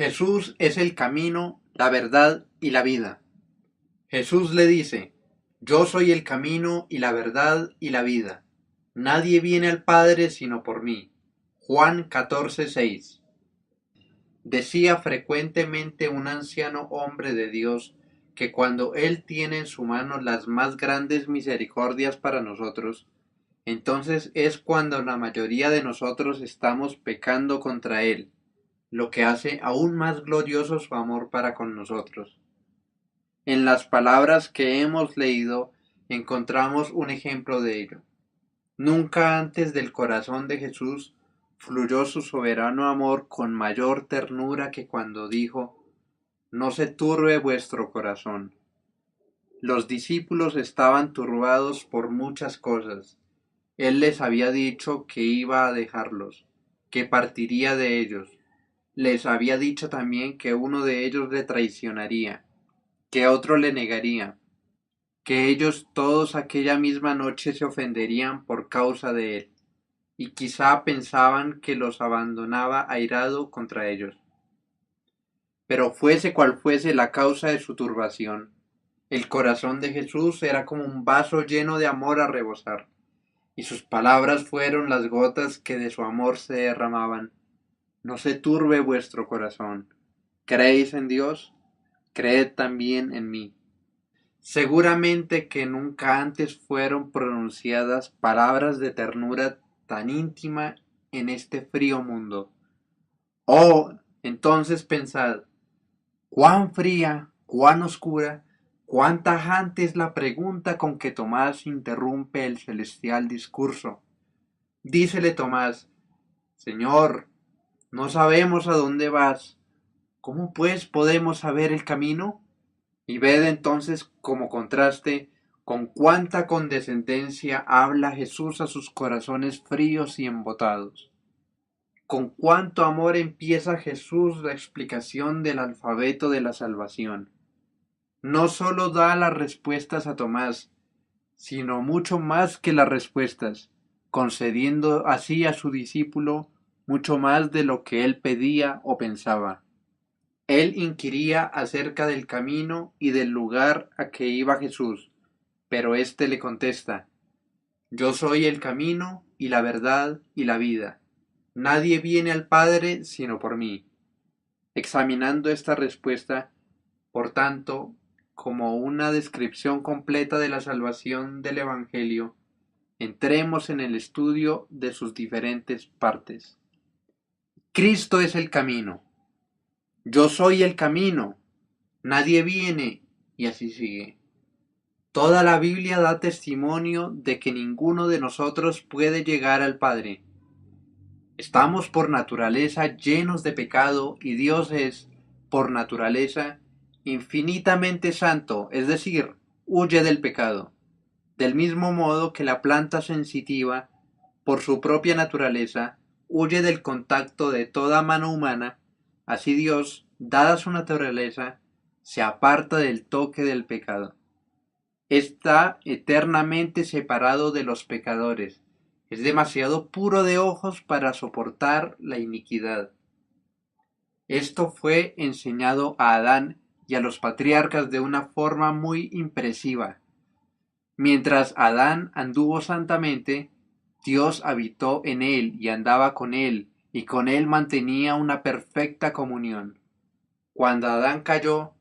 Jesús es el camino, la verdad y la vida. Jesús le dice, yo soy el camino y la verdad y la vida. Nadie viene al Padre sino por mí. Juan 14:6. Decía frecuentemente un anciano hombre de Dios que cuando Él tiene en su mano las más grandes misericordias para nosotros, entonces es cuando la mayoría de nosotros estamos pecando contra Él, lo que hace aún más glorioso su amor para con nosotros. En las palabras que hemos leído encontramos un ejemplo de ello. Nunca antes del corazón de Jesús fluyó su soberano amor con mayor ternura que cuando dijo, no se turbe vuestro corazón. Los discípulos estaban turbados por muchas cosas. Él les había dicho que iba a dejarlos, que partiría de ellos. Les había dicho también que uno de ellos le traicionaría, que otro le negaría, que ellos todos aquella misma noche se ofenderían por causa de él, y quizá pensaban que los abandonaba airado contra ellos. Pero fuese cual fuese la causa de su turbación, el corazón de Jesús era como un vaso lleno de amor a rebosar, y sus palabras fueron las gotas que de su amor se derramaban. No se turbe vuestro corazón. ¿Creéis en Dios? Creed también en mí. Seguramente que nunca antes fueron pronunciadas palabras de ternura tan íntima en este frío mundo. Oh, entonces pensad, cuán fría, cuán oscura, cuán tajante es la pregunta con que Tomás interrumpe el celestial discurso. Dícele Tomás, Señor, no sabemos a dónde vas. ¿Cómo pues podemos saber el camino? Y ved entonces como contraste con cuánta condescendencia habla Jesús a sus corazones fríos y embotados. Con cuánto amor empieza Jesús la explicación del alfabeto de la salvación. No sólo da las respuestas a Tomás, sino mucho más que las respuestas, concediendo así a su discípulo mucho más de lo que él pedía o pensaba. Él inquiría acerca del camino y del lugar a que iba Jesús, pero éste le contesta, yo soy el camino y la verdad y la vida. Nadie viene al Padre sino por mí. Examinando esta respuesta, por tanto, como una descripción completa de la salvación del Evangelio, entremos en el estudio de sus diferentes partes. Cristo es el camino. Yo soy el camino. Nadie viene, y así sigue. Toda la Biblia da testimonio de que ninguno de nosotros puede llegar al Padre. Estamos por naturaleza llenos de pecado y Dios es, por naturaleza, infinitamente santo, es decir, huye del pecado. Del mismo modo que la planta sensitiva, por su propia naturaleza, huye del contacto de toda mano humana, así Dios, dada su naturaleza, se aparta del toque del pecado. Está eternamente separado de los pecadores. Es demasiado puro de ojos para soportar la iniquidad. Esto fue enseñado a Adán y a los patriarcas de una forma muy impresiva. Mientras Adán anduvo santamente, Dios habitó en él y andaba con él, y con él mantenía una perfecta comunión. Cuando Adán cayó,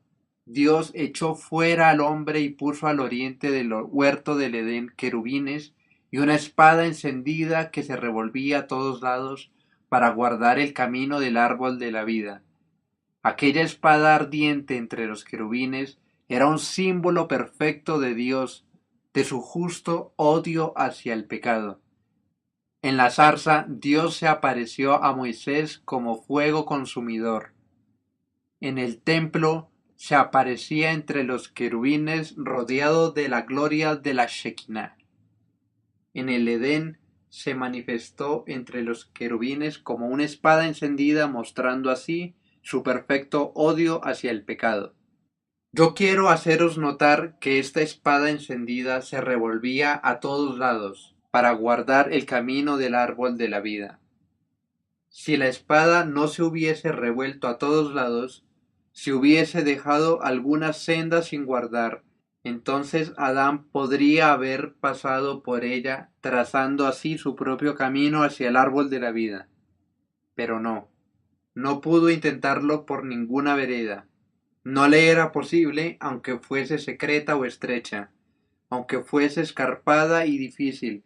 Dios echó fuera al hombre y puso al oriente del huerto del Edén querubines y una espada encendida que se revolvía a todos lados para guardar el camino del árbol de la vida. Aquella espada ardiente entre los querubines era un símbolo perfecto de Dios, de su justo odio hacia el pecado. En la zarza, Dios se apareció a Moisés como fuego consumidor. En el templo se aparecía entre los querubines rodeado de la gloria de la Shekinah. En el Edén se manifestó entre los querubines como una espada encendida, mostrando así su perfecto odio hacia el pecado. Yo quiero haceros notar que esta espada encendida se revolvía a todos lados para guardar el camino del árbol de la vida. Si la espada no se hubiese revuelto a todos lados, si hubiese dejado alguna senda sin guardar, entonces Adán podría haber pasado por ella, trazando así su propio camino hacia el árbol de la vida. Pero no, no pudo intentarlo por ninguna vereda. No le era posible, aunque fuese secreta o estrecha, aunque fuese escarpada y difícil,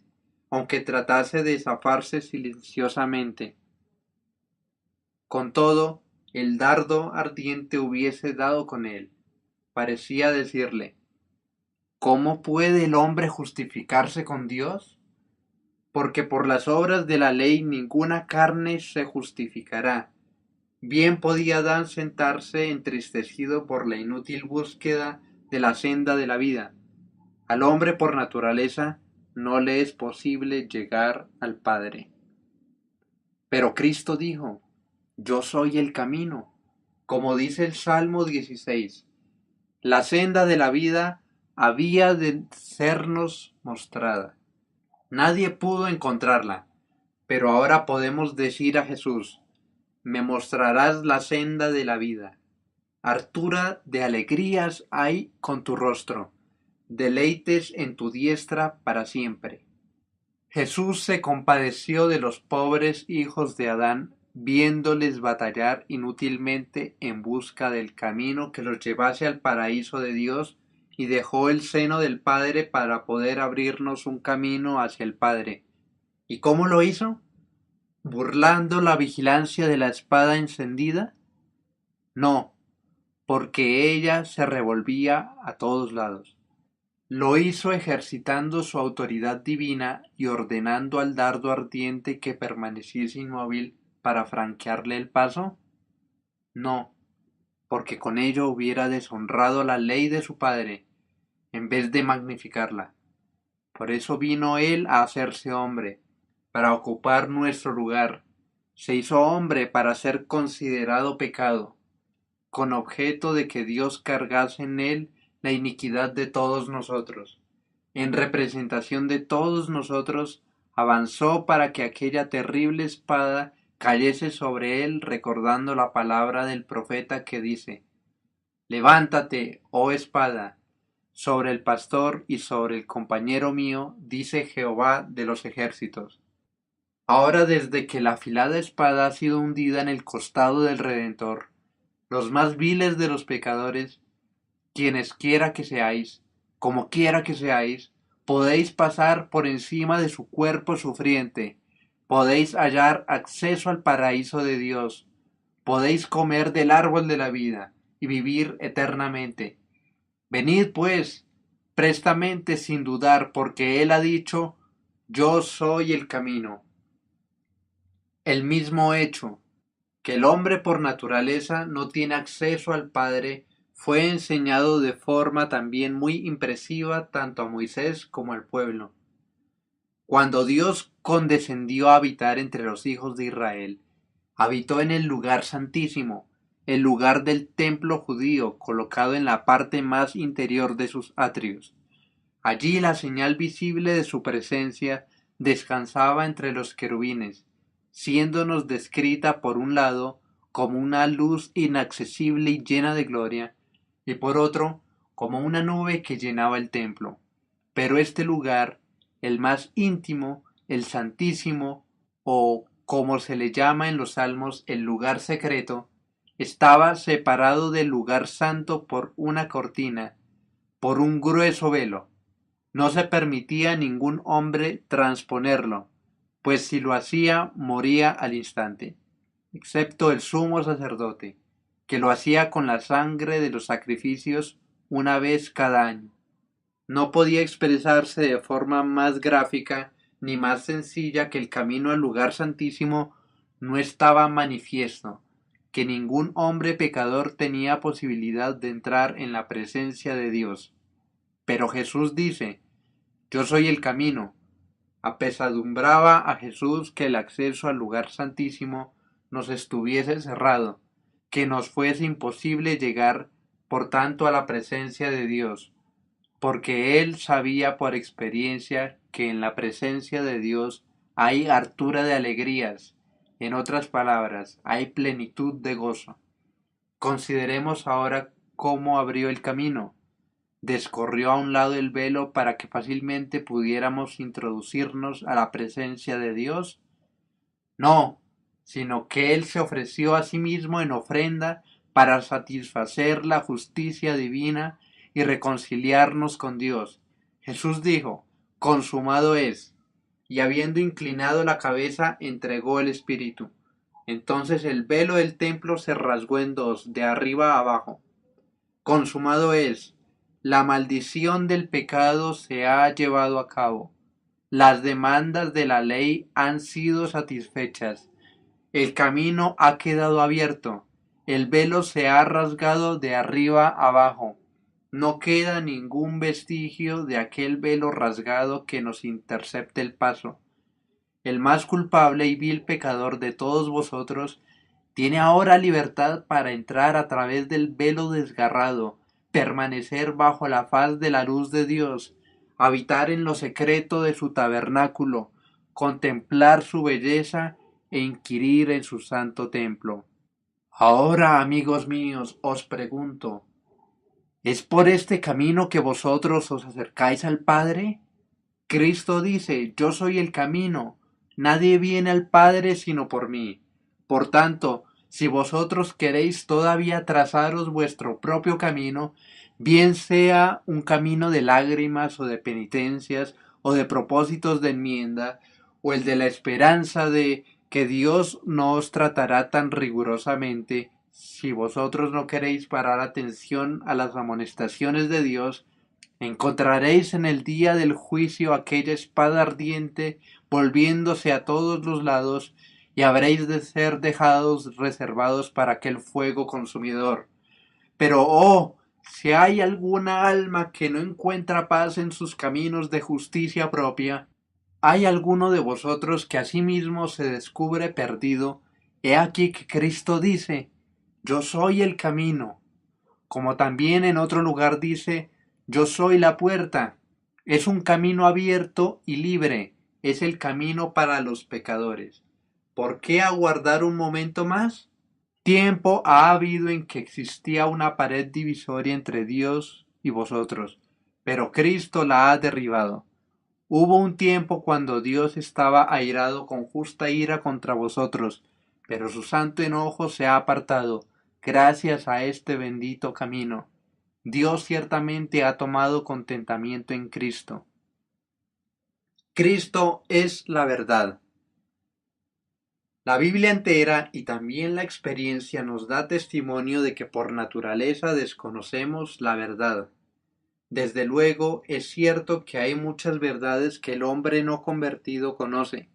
aunque tratase de zafarse silenciosamente. Con todo, el dardo ardiente hubiese dado con él. Parecía decirle: ¿cómo puede el hombre justificarse con Dios? Porque por las obras de la ley ninguna carne se justificará. Bien podía Adán sentarse entristecido por la inútil búsqueda de la senda de la vida. Al hombre por naturaleza no le es posible llegar al Padre. Pero Cristo dijo: yo soy el camino. Como dice el Salmo 16, la senda de la vida había de sernos mostrada. Nadie pudo encontrarla, pero ahora podemos decir a Jesús: me mostrarás la senda de la vida. Hartura de alegrías hay con tu rostro, deleites en tu diestra para siempre. Jesús se compadeció de los pobres hijos de Adán, viéndoles batallar inútilmente en busca del camino que los llevase al paraíso de Dios, y dejó el seno del Padre para poder abrirnos un camino hacia el Padre. ¿Y cómo lo hizo? ¿Burlando la vigilancia de la espada encendida? No, porque ella se revolvía a todos lados. Lo hizo ejercitando su autoridad divina y ordenando al dardo ardiente que permaneciese inmóvil para franquearle el paso. No, porque con ello hubiera deshonrado la ley de su Padre, en vez de magnificarla. Por eso vino Él a hacerse hombre, para ocupar nuestro lugar. Se hizo hombre para ser considerado pecado, con objeto de que Dios cargase en Él la iniquidad de todos nosotros. En representación de todos nosotros, avanzó para que aquella terrible espada cayese sobre él, recordando la palabra del profeta que dice: levántate, oh espada, sobre el pastor y sobre el compañero mío, dice Jehová de los ejércitos. Ahora, desde que la afilada espada ha sido hundida en el costado del Redentor, los más viles de los pecadores, quienes quiera que seáis, como quiera que seáis, podéis pasar por encima de su cuerpo sufriente, podéis hallar acceso al paraíso de Dios, podéis comer del árbol de la vida y vivir eternamente. Venid pues, prestamente sin dudar, porque Él ha dicho: yo soy el camino. El mismo hecho, que el hombre por naturaleza no tiene acceso al Padre, fue enseñado de forma también muy impresiva tanto a Moisés como al pueblo. Cuando Dios condescendió a habitar entre los hijos de Israel, habitó en el lugar santísimo, el lugar del templo judío colocado en la parte más interior de sus atrios. Allí la señal visible de su presencia descansaba entre los querubines, siéndonos descrita por un lado como una luz inaccesible y llena de gloria, y por otro como una nube que llenaba el templo. Pero este lugar, el más íntimo, el santísimo, o como se le llama en los salmos, el lugar secreto, estaba separado del lugar santo por una cortina, por un grueso velo. No se permitía a ningún hombre transponerlo, pues si lo hacía moría al instante, excepto el sumo sacerdote, que lo hacía con la sangre de los sacrificios una vez cada año. No podía expresarse de forma más gráfica ni más sencilla que el camino al lugar santísimo no estaba manifiesto, que ningún hombre pecador tenía posibilidad de entrar en la presencia de Dios. Pero Jesús dice: yo soy el camino. Apesadumbraba a Jesús que el acceso al lugar santísimo nos estuviese cerrado, que nos fuese imposible llegar, por tanto, a la presencia de Dios, porque él sabía por experiencia que en la presencia de Dios hay hartura de alegrías, En otras palabras, hay plenitud de gozo. Consideremos ahora cómo abrió el camino. Descorrió a un lado el velo para que fácilmente pudiéramos introducirnos a la presencia de Dios. No, sino que Él se ofreció a sí mismo en ofrenda para satisfacer la justicia divina y reconciliarnos con Dios. Jesús dijo, consumado es, y habiendo inclinado la cabeza, entregó el Espíritu. Entonces el velo del templo se rasgó en dos, de arriba a abajo. Consumado es, la maldición del pecado se ha llevado a cabo. Las demandas de la ley han sido satisfechas. El camino ha quedado abierto. El velo se ha rasgado de arriba abajo. No queda ningún vestigio de aquel velo rasgado que nos intercepte el paso. El más culpable y vil pecador de todos vosotros tiene ahora libertad para entrar a través del velo desgarrado, permanecer bajo la faz de la luz de Dios, habitar en lo secreto de su tabernáculo, contemplar su belleza e inquirir en su santo templo. Ahora, amigos míos, os pregunto, ¿es por este camino que vosotros os acercáis al Padre? Cristo dice, yo soy el camino, nadie viene al Padre sino por mí. Por tanto, si vosotros queréis todavía trazaros vuestro propio camino, bien sea un camino de lágrimas o de penitencias o de propósitos de enmienda, o el de la esperanza de que Dios no os tratará tan rigurosamente, si vosotros no queréis parar atención a las amonestaciones de Dios, encontraréis en el día del juicio aquella espada ardiente volviéndose a todos los lados, y habréis de ser dejados reservados para aquel fuego consumidor. Pero oh, si hay alguna alma que no encuentra paz en sus caminos de justicia propia, hay alguno de vosotros que a sí mismo se descubre perdido, he aquí que Cristo dice, yo soy el camino, como también en otro lugar dice, yo soy la puerta. Es un camino abierto y libre, es el camino para los pecadores. ¿Por qué aguardar un momento más? Tiempo ha habido en que existía una pared divisoria entre Dios y vosotros, pero Cristo la ha derribado. Hubo un tiempo cuando Dios estaba airado con justa ira contra vosotros, pero su santo enojo se ha apartado, gracias a este bendito camino. Dios ciertamente ha tomado contentamiento en Cristo. Cristo es la verdad. La Biblia entera y también la experiencia nos da testimonio de que por naturaleza desconocemos la verdad. Desde luego es cierto que hay muchas verdades que el hombre no convertido conoce.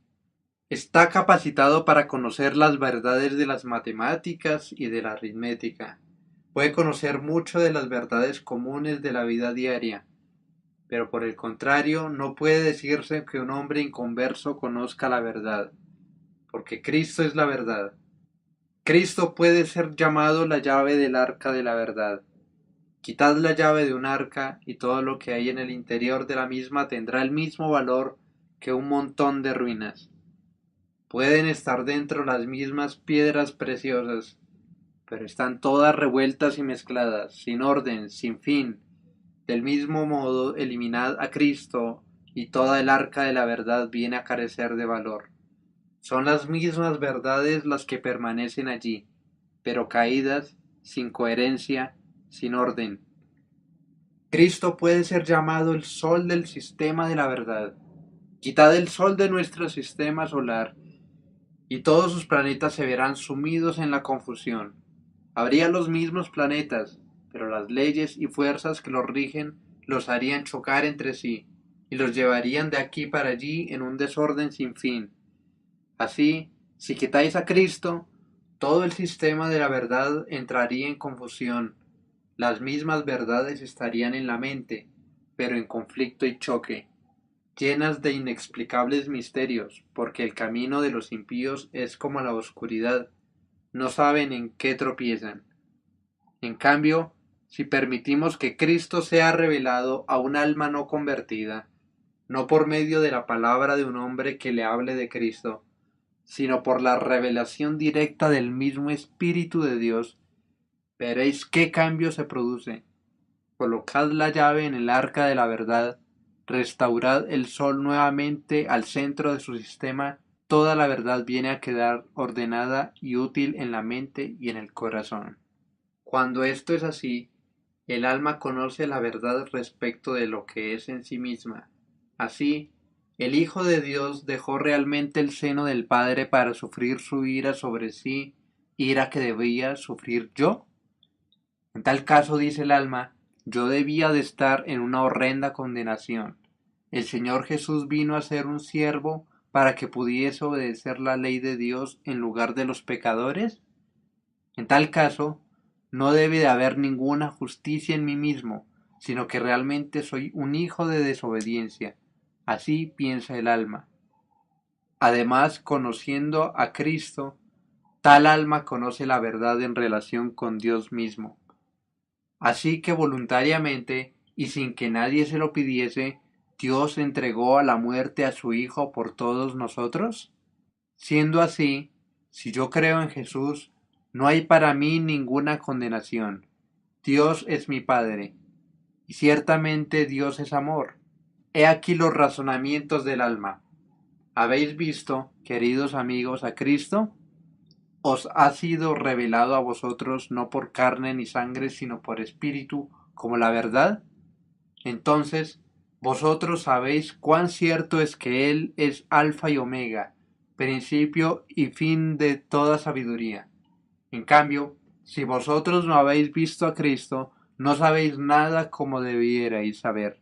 Está capacitado para conocer las verdades de las matemáticas y de la aritmética. Puede conocer mucho de las verdades comunes de la vida diaria, pero por el contrario no puede decirse que un hombre inconverso conozca la verdad, porque Cristo es la verdad. Cristo puede ser llamado la llave del arca de la verdad. Quitad la llave de un arca y todo lo que hay en el interior de la misma tendrá el mismo valor que un montón de ruinas. Pueden estar dentro las mismas piedras preciosas, pero están todas revueltas y mezcladas, sin orden, sin fin. Del mismo modo, eliminad a Cristo y toda el arca de la verdad viene a carecer de valor. Son las mismas verdades las que permanecen allí, pero caídas, sin coherencia, sin orden. Cristo puede ser llamado el sol del sistema de la verdad. Quitad el sol de nuestro sistema solar, y todos sus planetas se verán sumidos en la confusión. Habría los mismos planetas, pero las leyes y fuerzas que los rigen los harían chocar entre sí, y los llevarían de aquí para allí en un desorden sin fin. Así, si quitáis a Cristo, todo el sistema de la verdad entraría en confusión. Las mismas verdades estarían en la mente, pero en conflicto y choque, llenas de inexplicables misterios, porque el camino de los impíos es como la oscuridad, no saben en qué tropiezan. En cambio, si permitimos que Cristo sea revelado a un alma no convertida, no por medio de la palabra de un hombre que le hable de Cristo, sino por la revelación directa del mismo Espíritu de Dios, veréis qué cambio se produce. Colocad la llave en el arca de la verdad, restaurad el sol nuevamente al centro de su sistema, toda la verdad viene a quedar ordenada y útil en la mente y en el corazón. Cuando esto es así, el alma conoce la verdad respecto de lo que es en sí misma. Así, el Hijo de Dios dejó realmente el seno del Padre para sufrir su ira sobre sí, ira que debía sufrir yo. En tal caso, dice el alma, yo debía de estar en una horrenda condenación. El Señor Jesús vino a ser un siervo para que pudiese obedecer la ley de Dios en lugar de los pecadores. En tal caso, no debe de haber ninguna justicia en mí mismo, sino que realmente soy un hijo de desobediencia. Así piensa el alma. Además, conociendo a Cristo, tal alma conoce la verdad en relación con Dios mismo. Así que voluntariamente, y sin que nadie se lo pidiese, Dios entregó a la muerte a su Hijo por todos nosotros. Siendo así, si yo creo en Jesús, no hay para mí ninguna condenación. Dios es mi Padre, y ciertamente Dios es amor. He aquí los razonamientos del alma. ¿Habéis visto, queridos amigos, a Cristo? Os ha sido revelado a vosotros no por carne ni sangre, sino por Espíritu, como la verdad. Entonces, vosotros sabéis cuán cierto es que Él es Alfa y Omega, principio y fin de toda sabiduría. En cambio, si vosotros no habéis visto a Cristo, no sabéis nada como debierais saber.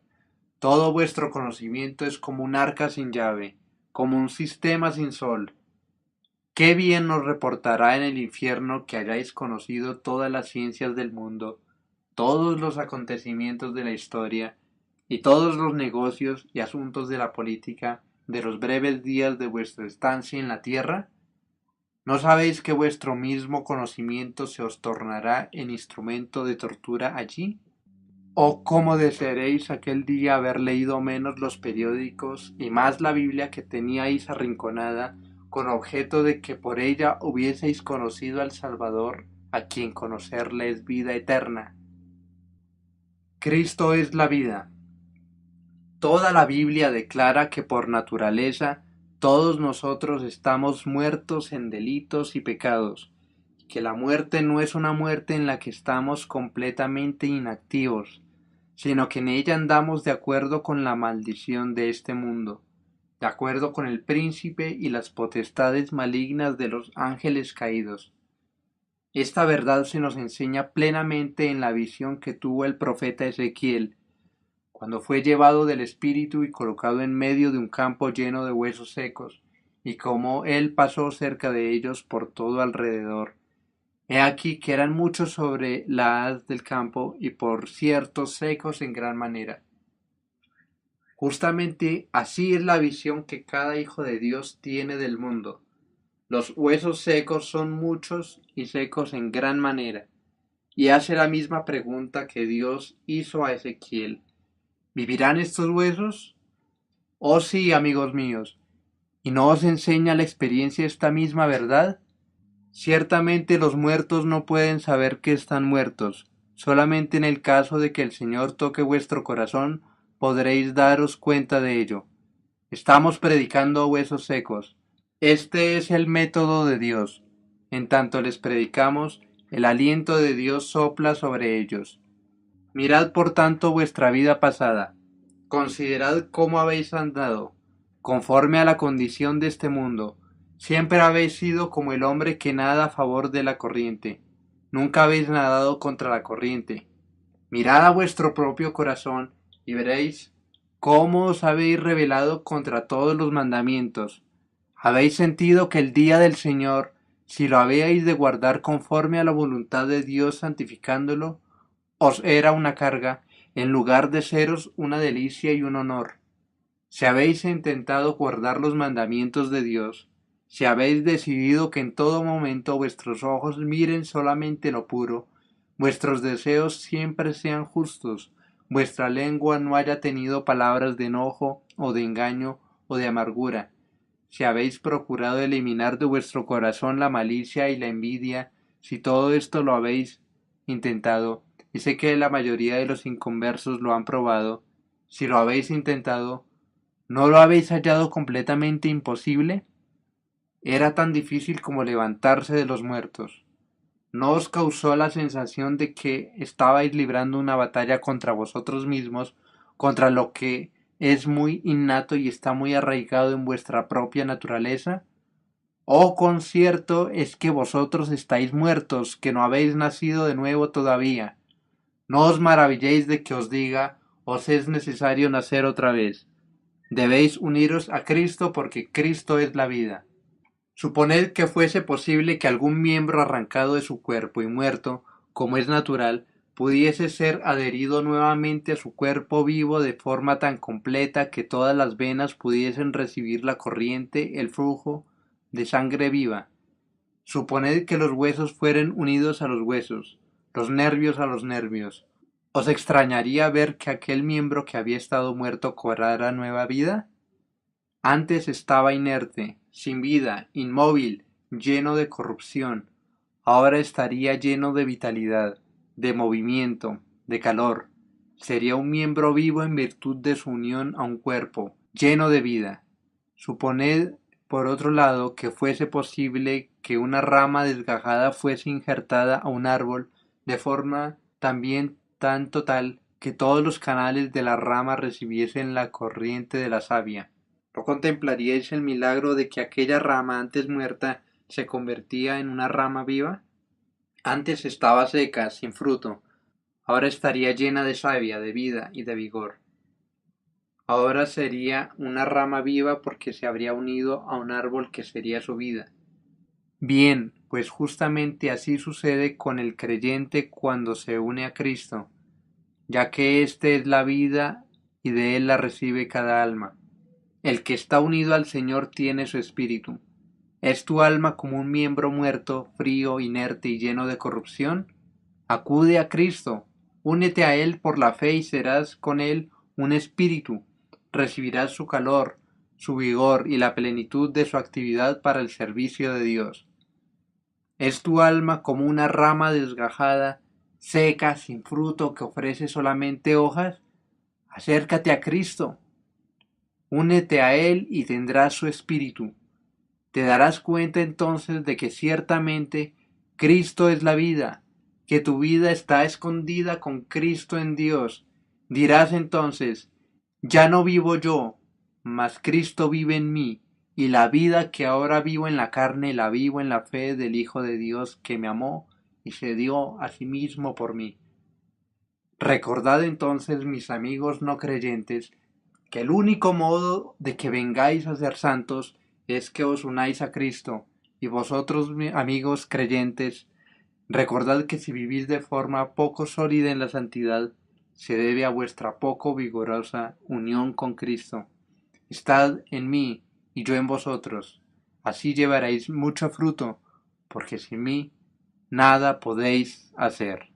Todo vuestro conocimiento es como un arca sin llave, como un sistema sin sol. Qué bien os reportará en el infierno que hayáis conocido todas las ciencias del mundo, todos los acontecimientos de la historia, y todos los negocios y asuntos de la política de los breves días de vuestra estancia en la tierra. ¿No sabéis que vuestro mismo conocimiento se os tornará en instrumento de tortura allí? ¿O cómo desearéis aquel día haber leído menos los periódicos y más la Biblia que teníais arrinconada, con objeto de que por ella hubieseis conocido al Salvador, a quien conocerle es vida eterna? Cristo es la vida. Toda la Biblia declara que por naturaleza todos nosotros estamos muertos en delitos y pecados, que la muerte no es una muerte en la que estamos completamente inactivos, sino que en ella andamos de acuerdo con la maldición de este mundo, de acuerdo con el príncipe y las potestades malignas de los ángeles caídos. Esta verdad se nos enseña plenamente en la visión que tuvo el profeta Ezequiel, cuando fue llevado del Espíritu y colocado en medio de un campo lleno de huesos secos, y como él pasó cerca de ellos por todo alrededor. He aquí que eran muchos sobre la haz del campo, y por cierto secos en gran manera. Justamente así es la visión que cada hijo de Dios tiene del mundo. Los huesos secos son muchos y secos en gran manera. Y hace la misma pregunta que Dios hizo a Ezequiel. ¿Vivirán estos huesos? Oh sí, amigos míos. ¿Y no os enseña la experiencia esta misma verdad? Ciertamente los muertos no pueden saber que están muertos. Solamente en el caso de que el Señor toque vuestro corazón podréis daros cuenta de ello. Estamos predicando a huesos secos. Este es el método de Dios. En tanto les predicamos, el aliento de Dios sopla sobre ellos. Mirad por tanto vuestra vida pasada. Considerad cómo habéis andado, conforme a la condición de este mundo. Siempre habéis sido como el hombre que nada a favor de la corriente. Nunca habéis nadado contra la corriente. Mirad a vuestro propio corazón y veréis cómo os habéis rebelado contra todos los mandamientos. Habéis sentido que el día del Señor, si lo habíais de guardar conforme a la voluntad de Dios santificándolo, os era una carga, en lugar de seros una delicia y un honor. Si habéis intentado guardar los mandamientos de Dios, si habéis decidido que en todo momento vuestros ojos miren solamente lo puro, vuestros deseos siempre sean justos, vuestra lengua no haya tenido palabras de enojo o de engaño o de amargura, si habéis procurado eliminar de vuestro corazón la malicia y la envidia, si todo esto lo habéis intentado, y sé que la mayoría de los inconversos lo han probado, si lo habéis intentado, ¿no lo habéis hallado completamente imposible? Era tan difícil como levantarse de los muertos. ¿No os causó la sensación de que estabais librando una batalla contra vosotros mismos, contra lo que es muy innato y está muy arraigado en vuestra propia naturaleza? Oh, cuán cierto es que vosotros estáis muertos, que no habéis nacido de nuevo todavía. No os maravilléis de que os diga, os es necesario nacer otra vez. Debéis uniros a Cristo porque Cristo es la vida. Suponed que fuese posible que algún miembro arrancado de su cuerpo y muerto, como es natural, pudiese ser adherido nuevamente a su cuerpo vivo de forma tan completa que todas las venas pudiesen recibir la corriente, el flujo de sangre viva. Suponed que los huesos fueren unidos a los huesos, los nervios a los nervios. ¿Os extrañaría ver que aquel miembro que había estado muerto cobrara nueva vida? Antes estaba inerte, sin vida, inmóvil, lleno de corrupción. Ahora estaría lleno de vitalidad, de movimiento, de calor. Sería un miembro vivo en virtud de su unión a un cuerpo, lleno de vida. Suponed, por otro lado, que fuese posible que una rama desgajada fuese injertada a un árbol de forma también tan total que todos los canales de la rama recibiesen la corriente de la savia. ¿No contemplaríais el milagro de que aquella rama antes muerta se convertía en una rama viva? Antes estaba seca, sin fruto, ahora estaría llena de savia, de vida y de vigor. Ahora sería una rama viva porque se habría unido a un árbol que sería su vida. Bien, pues justamente así sucede con el creyente cuando se une a Cristo, ya que éste es la vida y de él la recibe cada alma. El que está unido al Señor tiene su espíritu. ¿Es tu alma como un miembro muerto, frío, inerte y lleno de corrupción? Acude a Cristo, únete a Él por la fe y serás con Él un espíritu. Recibirás su calor, su vigor y la plenitud de su actividad para el servicio de Dios. ¿Es tu alma como una rama desgajada, seca, sin fruto, que ofrece solamente hojas? Acércate a Cristo. Únete a Él y tendrás su espíritu. Te darás cuenta entonces de que ciertamente Cristo es la vida, que tu vida está escondida con Cristo en Dios. Dirás entonces, ya no vivo yo, mas Cristo vive en mí, y la vida que ahora vivo en la carne la vivo en la fe del Hijo de Dios que me amó y se dio a sí mismo por mí. Recordad entonces, mis amigos no creyentes, que el único modo de que vengáis a ser santos es que os unáis a Cristo, y vosotros, amigos creyentes, recordad que si vivís de forma poco sólida en la santidad, se debe a vuestra poco vigorosa unión con Cristo. Estad en mí y yo en vosotros, así llevaréis mucho fruto, porque sin mí nada podéis hacer.